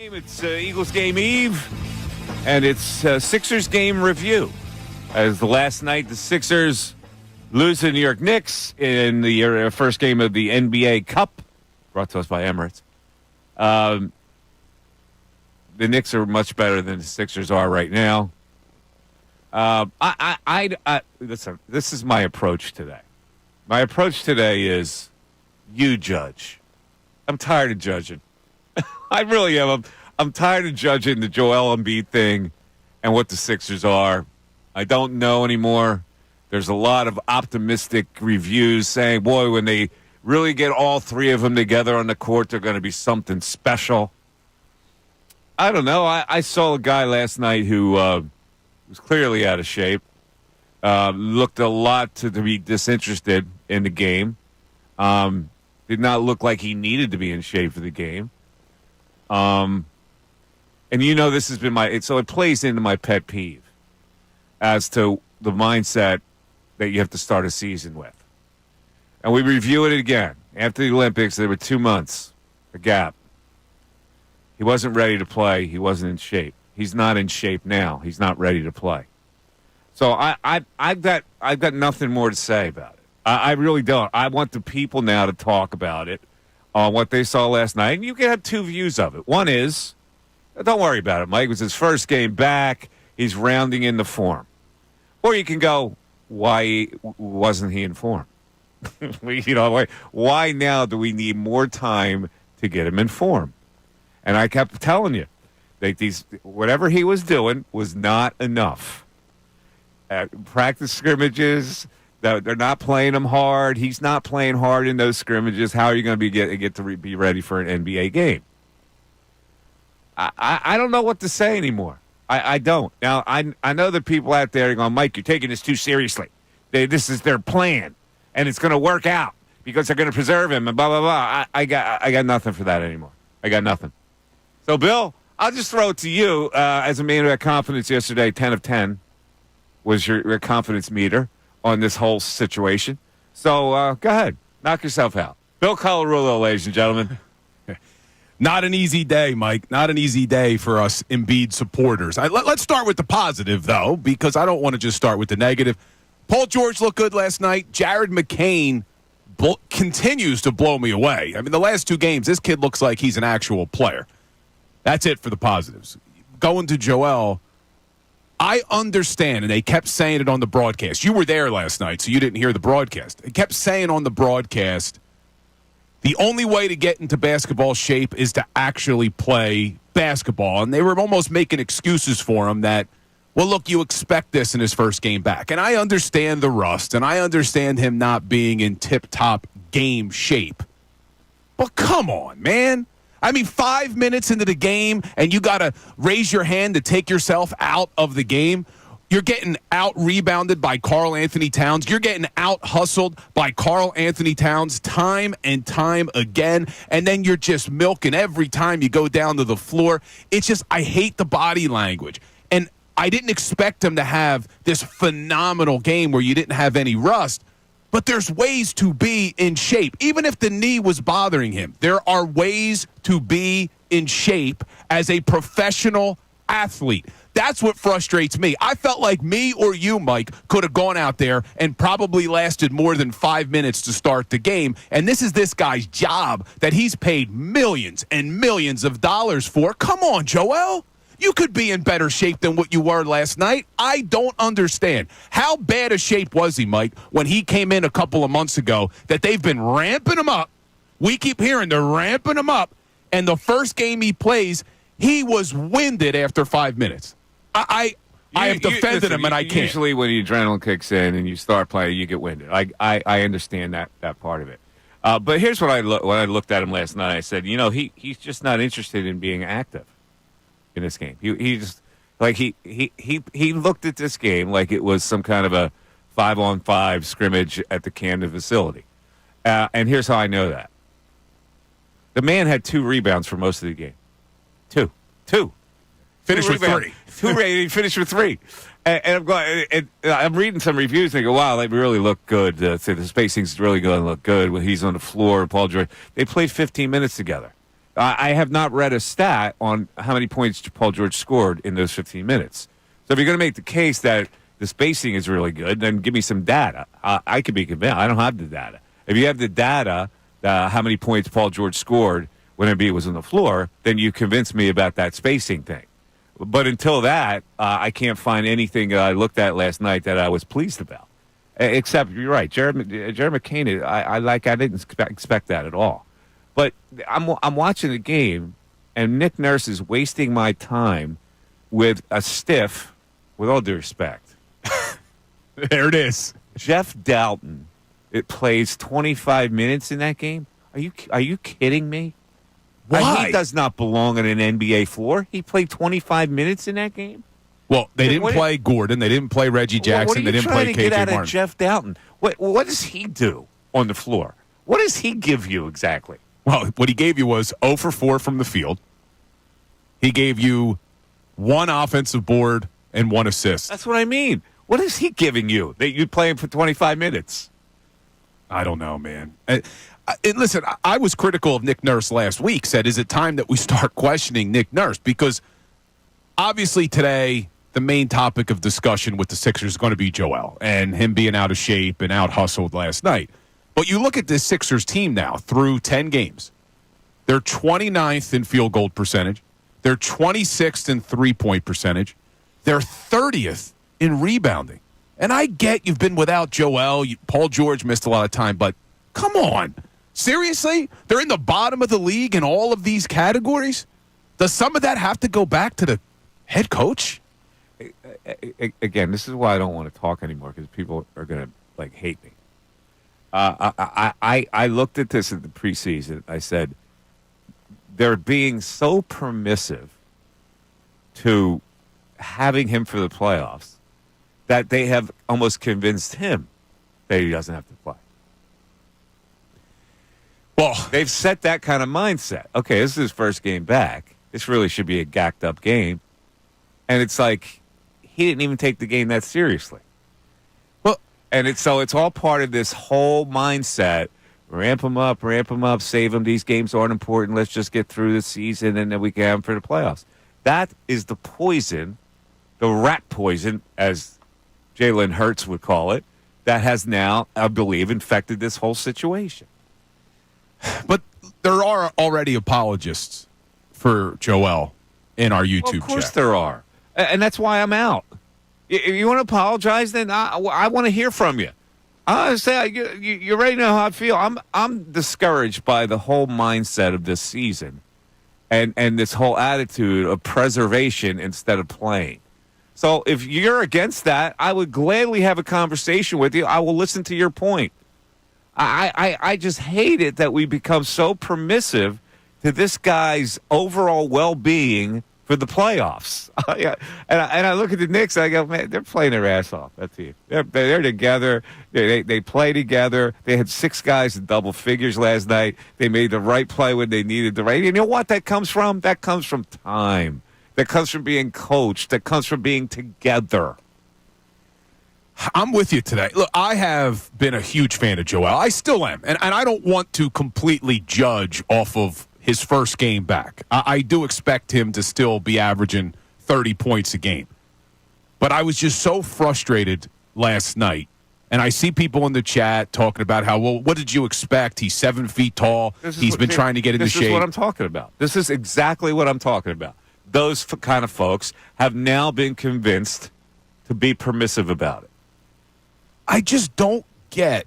It's Eagles game eve, and it's Sixers game review. As the last night, the Sixers lose to the New York Knicks in the first game of the NBA Cup, brought to us by Emirates. The Knicks are much better than the Sixers are right now. Listen, this is my approach today. My approach today is you judge. I'm tired of judging. I really am. I'm tired of judging the Joel Embiid thing and what the Sixers are. I don't know anymore. There's a lot of optimistic reviews saying, boy, when they really get all three of them together on the court, they're going to be something special. I don't know. I saw a guy last night who was clearly out of shape, looked a lot to be disinterested in the game, did not look like he needed to be in shape for the game. And you know, this has been so it plays into my pet peeve as to the mindset that you have to start a season with. And we review it again. After the Olympics, there were 2 months, a gap. He wasn't ready to play. He wasn't in shape. He's not in shape now. He's not ready to play. So I've got nothing more to say about it. I really don't. I want the people now to talk about it. On what they saw last night, and you can have two views of it. One is, don't worry about it, Mike. It was his first game back. He's rounding in the form. Or you can go, why wasn't he in form? Why now do we need more time to get him in form? And I kept telling you that whatever he was doing was not enough. Practice scrimmages. They're not playing him hard. He's not playing hard in those scrimmages. How are you going to get to be ready for an NBA game? I don't know what to say anymore. I don't. Now, I know that people out there are going, Mike, you're taking this too seriously. This is their plan, and it's going to work out because they're going to preserve him and blah, blah, blah. I got nothing for that anymore. I got nothing. So, Bill, I'll just throw it to you. As a man who had confidence yesterday, 10 of 10 was your confidence meter on this whole situation. So go ahead. Knock yourself out. Bill Colarulo, ladies and gentlemen. Not an easy day, Mike. Not an easy day for us Embiid supporters. Let's start with the positive, though, because I don't want to just start with the negative. Paul George looked good last night. Jared McCain continues to blow me away. I mean, the last two games, this kid looks like he's an actual player. That's it for the positives. Going to Joel, I understand, and they kept saying it on the broadcast. You were there last night, so you didn't hear the broadcast. They kept saying on the broadcast, the only way to get into basketball shape is to actually play basketball. And they were almost making excuses for him that, well, look, you expect this in his first game back. And I understand the rust, and I understand him not being in tip-top game shape. But come on, man. I mean, 5 minutes into the game, and you got to raise your hand to take yourself out of the game. You're getting out-rebounded by Karl Anthony Towns. You're getting out-hustled by Karl Anthony Towns time and time again, and then you're just milking every time you go down to the floor. It's just, I hate the body language. And I didn't expect him to have this phenomenal game where you didn't have any rust. But there's ways to be in shape. Even if the knee was bothering him, there are ways to be in shape as a professional athlete. That's what frustrates me. I felt like me or you, Mike, could have gone out there and probably lasted more than 5 minutes to start the game. And this is this guy's job that he's paid millions and millions of dollars for. Come on, Joel. You could be in better shape than what you were last night. I don't understand. How bad a shape was he, Mike, when he came in a couple of months ago that they've been ramping him up? We keep hearing they're ramping him up. And the first game he plays, he was winded after 5 minutes. I have defended him, and I can't. Usually when the adrenaline kicks in and you start playing, you get winded. I understand that part of it. But here's what when I looked at him last night. I said, he's just not interested in being active in this game. He just like he looked at this game like it was some kind of a 5-on-5 scrimmage at the Camden facility. And here's how I know that. The man had 2 rebounds for most of the game. Two. Finished with 3. He finished with 3. And I'm going. And I'm reading some reviews. And they go, "Wow, they really look good. The spacing's really going to look good when he's on the floor." Paul George. They played 15 minutes together. I have not read a stat on how many points Paul George scored in those 15 minutes. So if you're going to make the case that the spacing is really good, then give me some data. I could be convinced. I don't have the data. If you have the data, how many points Paul George scored when Embiid was on the floor, then you convince me about that spacing thing. But until that, I can't find anything that I looked at last night that I was pleased about. Except, you're right, Jared McCain, I didn't expect that at all. But I'm watching the game, and Nick Nurse is wasting my time with a stiff, with all due respect. There it is. Jeff Dalton, it plays 25 minutes in that game. Are you kidding me? Why? He does not belong on an NBA floor. He played 25 minutes in that game. Well, they didn't play Gordon. They didn't play Reggie Jackson. They didn't play KJ Martin. What are you trying to get out of Jeff Dalton? What does he do on the floor? What does he give you exactly? Well, what he gave you was 0 for 4 from the field. He gave you 1 offensive board and 1 assist. That's what I mean. What is he giving you that you play him for 25 minutes? I don't know, man. And listen, I was critical of Nick Nurse last week, said, is it time that we start questioning Nick Nurse? Because obviously today, the main topic of discussion with the Sixers is going to be Joel and him being out of shape and out hustled last night. But you look at this Sixers team now through 10 games. They're 29th in field goal percentage. They're 26th in three-point percentage. They're 30th in rebounding. And I get you've been without Joel. Paul George missed a lot of time, but come on. Seriously? They're in the bottom of the league in all of these categories? Does some of that have to go back to the head coach? Again, this is why I don't want to talk anymore, because people are going to hate me. I looked at this in the preseason. I said, they're being so permissive to having him for the playoffs that they have almost convinced him that he doesn't have to play. Well, they've set that kind of mindset. Okay, this is his first game back. This really should be a gacked up game. And it's like, he didn't even take the game that seriously. And it's all part of this whole mindset. Ramp them up, save them. These games aren't important. Let's just get through the season, and then we can have them for the playoffs. That is the poison, the rat poison, as Jalen Hurts would call it, that has now, I believe, infected this whole situation. But there are already apologists for Joel in our YouTube chat. Of course there are. And that's why I'm out. If you want to apologize, then I want to hear from you. I say you already know how I feel. I'm discouraged by the whole mindset of this season, and this whole attitude of preservation instead of playing. So if you're against that, I would gladly have a conversation with you. I will listen to your point. I just hate it that we become so permissive to this guy's overall well-being for the playoffs. And I look at the Knicks, and I go, man, they're playing their ass off, that team. They're together. They play together. They had 6 guys in double figures last night. They made the right play when they needed the right. You know what that comes from? That comes from time. That comes from being coached. That comes from being together. I'm with you today. Look, I have been a huge fan of Joel. I still am. And I don't want to completely judge off of his first game back. I do expect him to still be averaging 30 points a game. But I was just so frustrated last night. And I see people in the chat talking about how, well, what did you expect? He's 7 feet tall. He's been trying to get into shape. This is what I'm talking about. This is exactly what I'm talking about. Those kind of folks have now been convinced to be permissive about it. I just don't get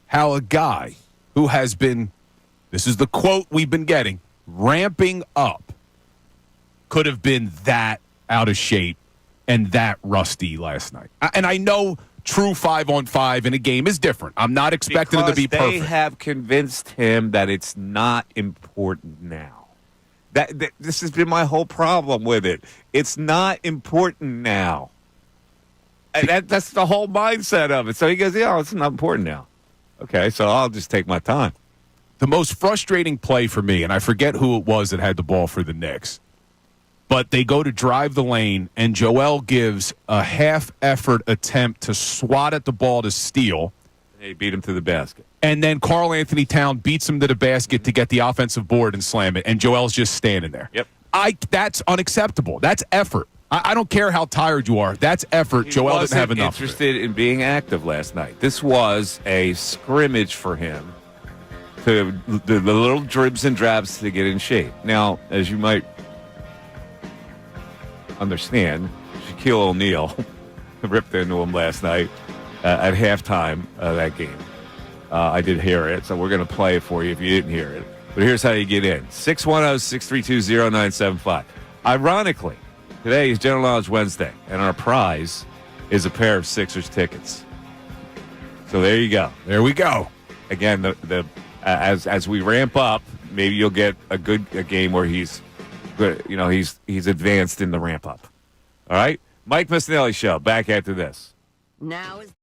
how a guy who has been, this is the quote we've been getting, ramping up, could have been that out of shape and that rusty last night. And I know true 5-on-5 in a game is different. I'm not expecting it to be perfect. They have convinced him that it's not important now. This has been my whole problem with it. It's not important now. And that's the whole mindset of it. So he goes, yeah, it's not important now. Okay, so I'll just take my time. The most frustrating play for me, and I forget who it was that had the ball for the Knicks, but they go to drive the lane, and Joel gives a half-effort attempt to swat at the ball to steal. They beat him to the basket. and then Karl Anthony Town beats him to the basket to get the offensive board and slam it, and Joel's just standing there. Yep. That's unacceptable. That's effort. I don't care how tired you are. That's effort. Joel didn't have enough. He wasn't interested in being active last night. This was a scrimmage for him, to the little dribs and drabs to get in shape. Now, as you might understand, Shaquille O'Neal ripped into him last night at halftime of that game. I did hear it, so we're going to play it for you if you didn't hear it. But here's how you get in. 610-632-0975. Ironically, today is General Knowledge Wednesday, and our prize is a pair of Sixers tickets. So there you go. There we go. Again, as we ramp up, maybe you'll get a game where he's advanced in the ramp up. All right? Mike Missanelli Show, back after this. Now is